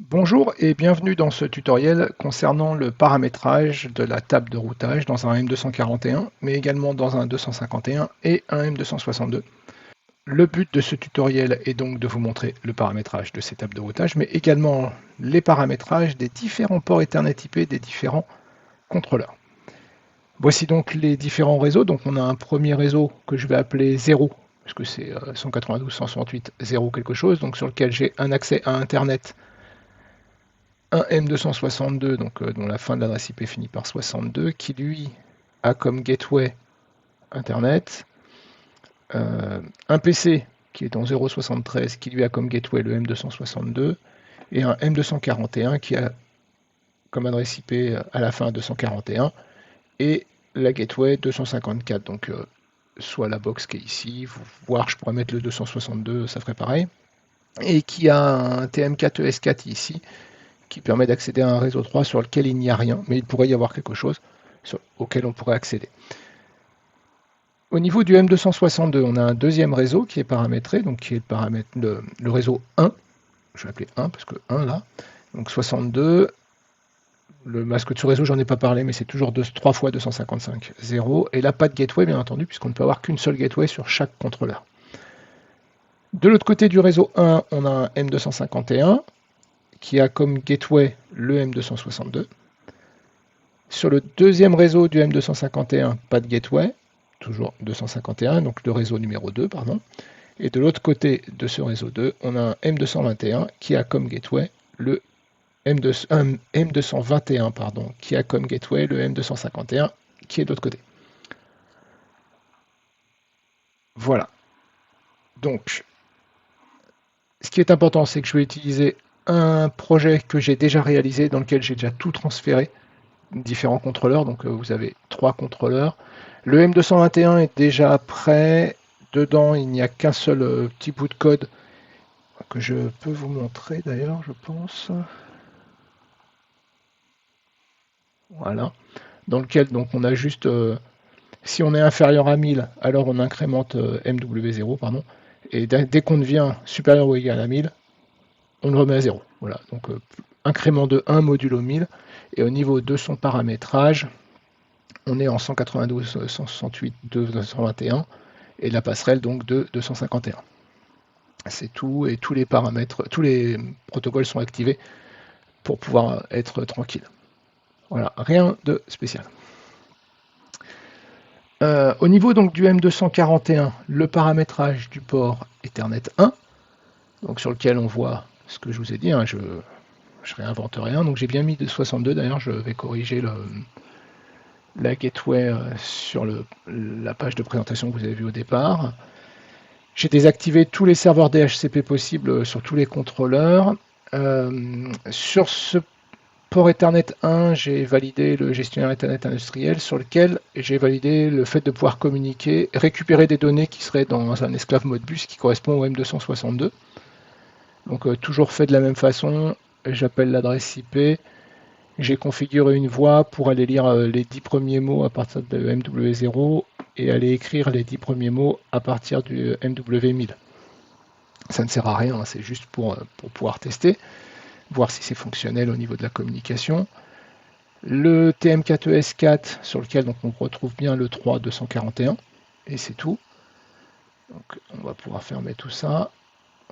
Bonjour et bienvenue dans ce tutoriel concernant le paramétrage de la table de routage dans un M241, mais également dans un 251 et un M262. Le but de ce tutoriel est donc de vous montrer le paramétrage de ces tables de routage, mais également les paramétrages des différents ports Ethernet IP des différents contrôleurs. Voici donc les différents réseaux. Donc on a un premier réseau que je vais appeler 0, puisque c'est 192.168.0 quelque chose, donc sur lequel j'ai un accès à Internet, un M262, donc dont la fin de l'adresse IP finit par 62, qui lui a comme gateway Internet, un PC qui est en 0.73, qui lui a comme gateway le M262, et un M241 qui a comme adresse IP à la fin 241, et la gateway 254, donc soit la box qui est ici, voire je pourrais mettre le 262, ça ferait pareil, et qui a un TM4ES4 ici, qui permet d'accéder à un réseau 3 sur lequel il n'y a rien, mais il pourrait y avoir quelque chose auquel on pourrait accéder. Au niveau du M262, on a un deuxième réseau qui est paramétré, donc qui est le réseau 1, je vais appeler 1 parce que 1 là, donc 62, le masque de ce réseau j'en ai pas parlé, mais c'est toujours 3 fois 255, 0, et là pas de gateway bien entendu, puisqu'on ne peut avoir qu'une seule gateway sur chaque contrôleur. De l'autre côté du réseau 1, on a un M251, qui a comme gateway le M262. Sur le deuxième réseau du M251, pas de gateway, toujours 251, donc le réseau numéro 2, pardon. Et de l'autre côté de ce réseau 2, on a un M221 qui a comme gateway le M221, pardon, qui a comme gateway le M251 qui est de l'autre côté. Voilà. Donc, ce qui est important, c'est que je vais utiliser un projet que j'ai déjà réalisé, dans lequel j'ai déjà tout transféré, différents contrôleurs, donc vous avez 3 contrôleurs. Le M221 est déjà prêt. Dedans, il n'y a qu'un seul petit bout de code que je peux vous montrer d'ailleurs, je pense. Voilà. Dans lequel donc on a juste, si on est inférieur à 1000, alors on incrémente MW0, pardon. Et dès qu'on devient supérieur ou égal à 1000, on le remet à 0. Voilà. Donc incrément de 1 modulo 1000. Et au niveau de son paramétrage, on est en 192, 168, 221 et la passerelle donc de 251. C'est tout et tous les paramètres, tous les protocoles sont activés pour pouvoir être tranquille. Voilà, rien de spécial. Au niveau donc du M241, le paramétrage du port Ethernet 1, donc sur lequel on voit ce que je vous ai dit, hein, je réinvente rien, donc j'ai bien mis de 62, d'ailleurs je vais corriger la gateway sur la page de présentation que vous avez vue au départ. J'ai désactivé tous les serveurs DHCP possibles sur tous les contrôleurs. Sur ce port Ethernet 1, j'ai validé le gestionnaire Ethernet industriel sur lequel j'ai validé le fait de pouvoir communiquer, récupérer des données qui seraient dans un esclave Modbus qui correspond au M262. Donc toujours fait de la même façon, j'appelle l'adresse IP, j'ai configuré une voie pour aller lire les 10 premiers mots à partir de MW0 et aller écrire les 10 premiers mots à partir du MW1000. Ça ne sert à rien, c'est juste pour pouvoir tester, voir si c'est fonctionnel au niveau de la communication. Le TM4ES4 sur lequel donc, on retrouve bien le 3.241 et c'est tout. Donc on va pouvoir fermer tout ça.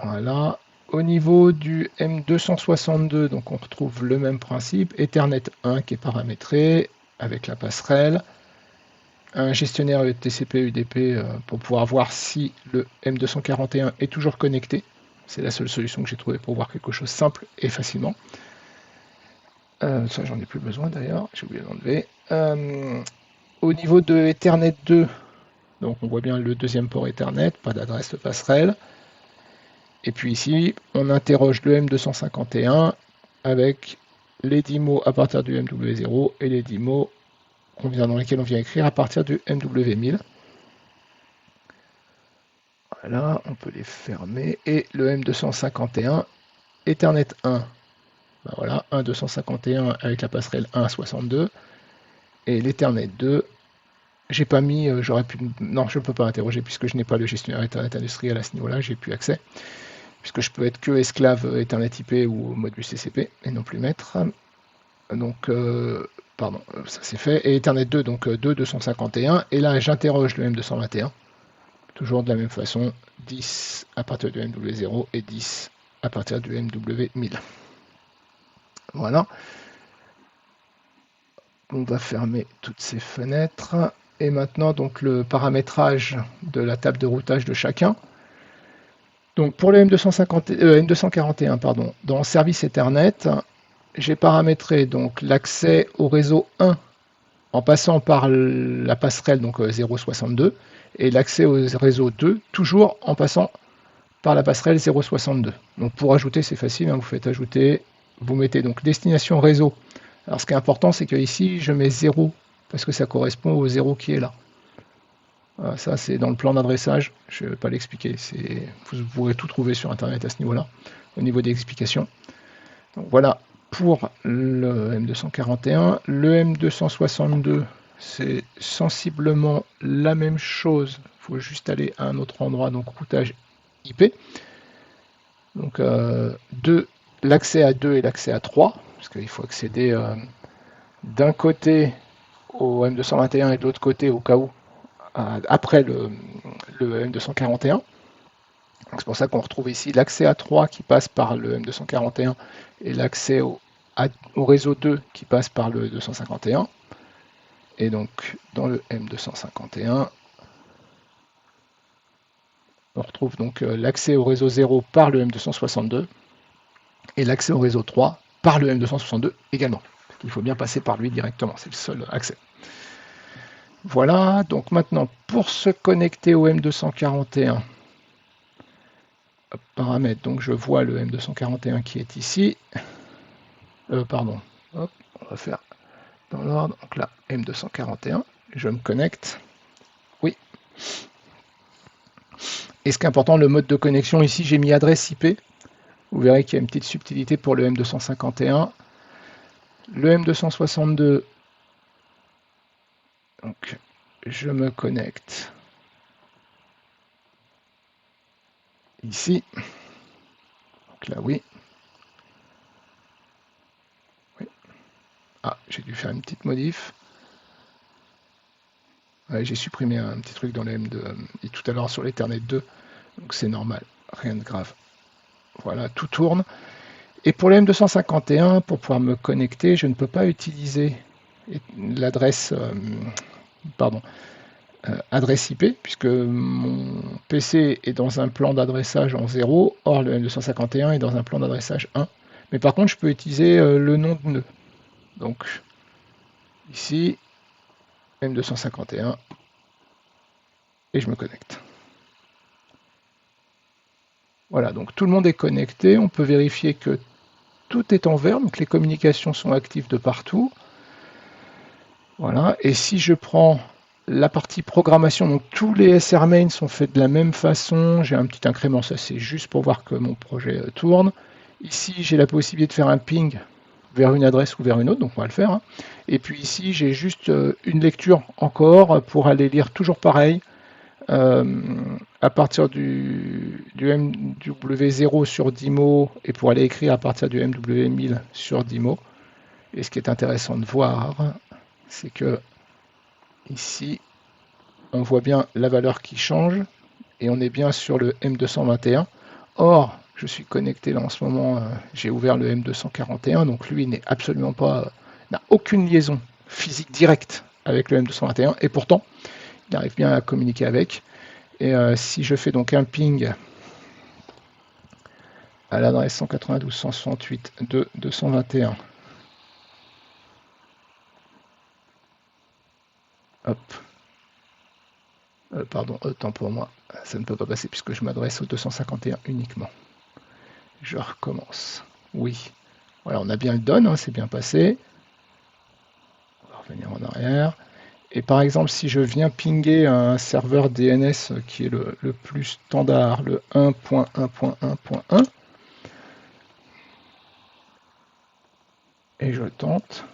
Voilà. Au niveau du M262, donc on retrouve le même principe, Ethernet 1 qui est paramétré avec la passerelle, un gestionnaire TCP UDP pour pouvoir voir si le M241 est toujours connecté. C'est la seule solution que j'ai trouvée pour voir quelque chose simple et facilement. Ça, j'en ai plus besoin d'ailleurs, j'ai oublié d'enlever. Au niveau de Ethernet 2, donc on voit bien le deuxième port Ethernet, pas d'adresse de passerelle. Et puis ici, on interroge le M251 avec les 10 mots à partir du MW0 et les 10 mots dans lesquels on vient écrire à partir du MW1000. Voilà, on peut les fermer. Et le M251, Ethernet 1, ben voilà, 1.251 avec la passerelle 1.62. Et l'Ethernet 2, j'ai pas mis, j'aurais pu, non, je ne peux pas interroger puisque je n'ai pas le gestionnaire Ethernet industriel à ce niveau-là, j'ai plus accès. puisque je peux être que esclave Ethernet IP ou module TCP, et non plus maître. Donc, pardon, ça c'est fait. Et Ethernet 2, donc 2.251. Et là, j'interroge le M221. Toujours de la même façon, 10 à partir du MW0 et 10 à partir du MW1000. Voilà. On va fermer toutes ces fenêtres. Et maintenant, donc, le paramétrage de la table de routage de chacun. Donc, pour le M241, pardon, dans Service Ethernet, j'ai paramétré donc l'accès au réseau 1 en passant par la passerelle donc 0.62 et l'accès au réseau 2 toujours en passant par la passerelle 0.62. Donc pour ajouter, c'est facile, hein, vous faites ajouter, vous mettez donc destination réseau. Alors ce qui est important, c'est que ici je mets 0 parce que ça correspond au 0 qui est là. Voilà, ça c'est dans le plan d'adressage, je ne vais pas l'expliquer, vous pourrez tout trouver sur internet à ce niveau-là, au niveau des explications. Donc voilà pour le M241. Le M262, c'est sensiblement la même chose. Il faut juste aller à un autre endroit, donc routage IP. Donc l'accès à 2 et l'accès à 3, parce qu'il faut accéder d'un côté au M221 et de l'autre côté au cas où, après le M241. C'est pour ça qu'on retrouve ici l'accès à 3 qui passe par le M241 et l'accès au réseau 2 qui passe par le 251. Et donc dans le M251, on retrouve donc l'accès au réseau 0 par le M262 et l'accès au réseau 3 par le M262 également. Il faut bien passer par lui directement, c'est le seul accès. Voilà, donc maintenant pour se connecter au M241, paramètres, donc je vois le M241 qui est ici. Pardon, hop, on va faire dans l'ordre. Donc là, M241, je me connecte. Oui. Et ce qui est important, le mode de connexion, ici j'ai mis adresse IP. Vous verrez qu'il y a une petite subtilité pour le M251. Le M262, donc je me connecte ici. Donc là, oui. Ah, j'ai dû faire une petite modif. Ouais, j'ai supprimé un petit truc dans le M2 et tout à l'heure sur l'Ethernet 2, donc c'est normal, rien de grave. Voilà, tout tourne. Et pour le M251, pour pouvoir me connecter, je ne peux pas utiliser l'adresse adresse IP, puisque mon PC est dans un plan d'adressage en 0, or le M251 est dans un plan d'adressage 1. Mais par contre, je peux utiliser le nom de nœud. Donc, ici, M251, et je me connecte. Voilà, donc tout le monde est connecté. On peut vérifier que tout est en vert, donc les communications sont actives de partout. Voilà, et si je prends la partie programmation, donc tous les SR main sont faits de la même façon. J'ai un petit incrément, ça c'est juste pour voir que mon projet tourne. Ici, j'ai la possibilité de faire un ping vers une adresse ou vers une autre, donc on va le faire. Et puis ici, j'ai juste une lecture encore pour aller lire toujours pareil à partir du MW0 sur DIMO et pour aller écrire à partir du MW1000 sur DIMO. Et ce qui est intéressant de voir, c'est que ici, on voit bien la valeur qui change et on est bien sur le M221. Or, je suis connecté là en ce moment, j'ai ouvert le M241, donc lui n'est absolument pas, n'a aucune liaison physique directe avec le M221 et pourtant, il arrive bien à communiquer avec. Et si je fais donc un ping à l'adresse 192.168.2.221, hop, pardon, autant pour moi, ça ne peut pas passer puisque je m'adresse au 251 uniquement. Je recommence. Oui. Voilà, on a bien le done, hein, c'est bien passé. On va revenir en arrière. Et par exemple, si je viens pinguer un serveur DNS qui est le plus standard, le 1.1.1.1, et je tente,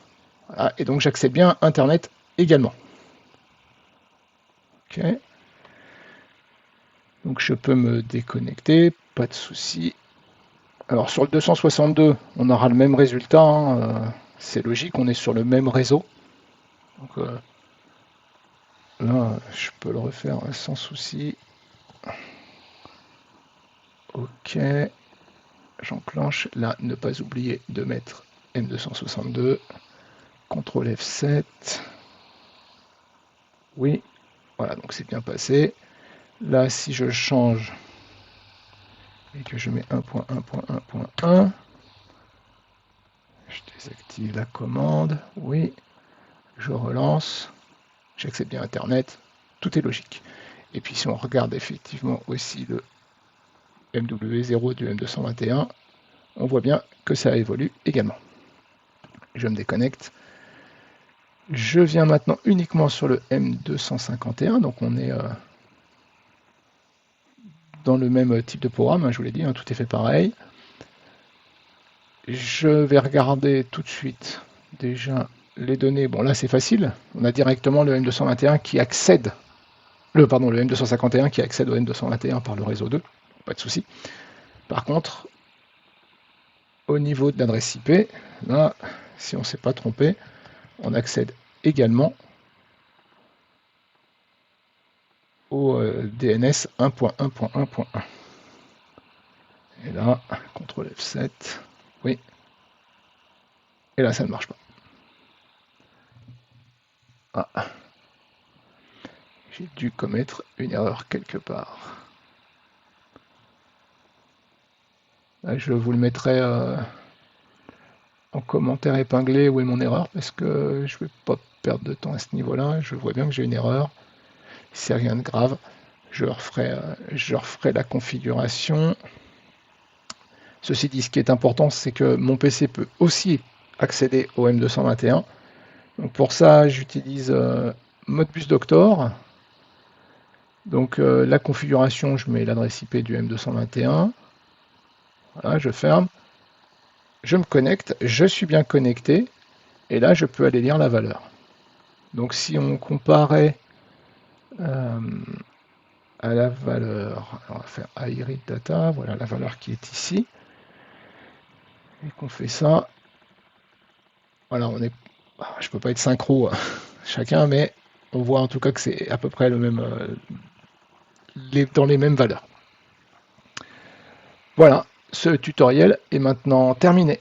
voilà, et donc j'accède bien à Internet également. Ok. Donc je peux me déconnecter, pas de souci. Alors sur le 262, on aura le même résultat, hein, c'est logique, on est sur le même réseau. Donc là, je peux le refaire sans souci. Ok, j'enclenche. Là, ne pas oublier de mettre M262. CTRL F7. Oui, voilà, donc c'est bien passé. Là, si je change et que je mets 1.1.1.1, je désactive la commande. Oui, je relance. J'accepte bien Internet. Tout est logique. Et puis si on regarde effectivement aussi le MW0 du M221, on voit bien que ça évolue également. Je me déconnecte. Je viens maintenant uniquement sur le M251, donc on est dans le même type de programme, hein, je vous l'ai dit, hein, tout est fait pareil. Je vais regarder tout de suite déjà les données. Bon là c'est facile, on a directement le M221 qui accède, le M251 qui accède au M221 par le réseau 2, pas de souci. Par contre, au niveau de l'adresse IP, là, si on ne s'est pas trompé, on accède également au DNS 1.1.1.1. Et là, CTRL F7, oui. Et là, ça ne marche pas. Ah, j'ai dû commettre une erreur quelque part. Là, je vous le mettrai en commentaire épinglé où est mon erreur, parce que je ne vais pas perdre de temps à ce niveau-là. Je vois bien que j'ai une erreur. C'est rien de grave. Je referai la configuration. Ceci dit, ce qui est important, c'est que mon PC peut aussi accéder au M221. Donc pour ça, j'utilise Modbus Doctor. Donc la configuration, je mets l'adresse IP du M221. Voilà, je ferme. Je me connecte, je suis bien connecté. Et là, je peux aller lire la valeur. Donc si on comparait à la valeur, on va faire iRead Data, voilà la valeur qui est ici. Et qu'on fait ça, voilà, on est, je peux pas être synchro chacun, mais on voit en tout cas que c'est à peu près le même, dans les mêmes valeurs. Voilà, ce tutoriel est maintenant terminé.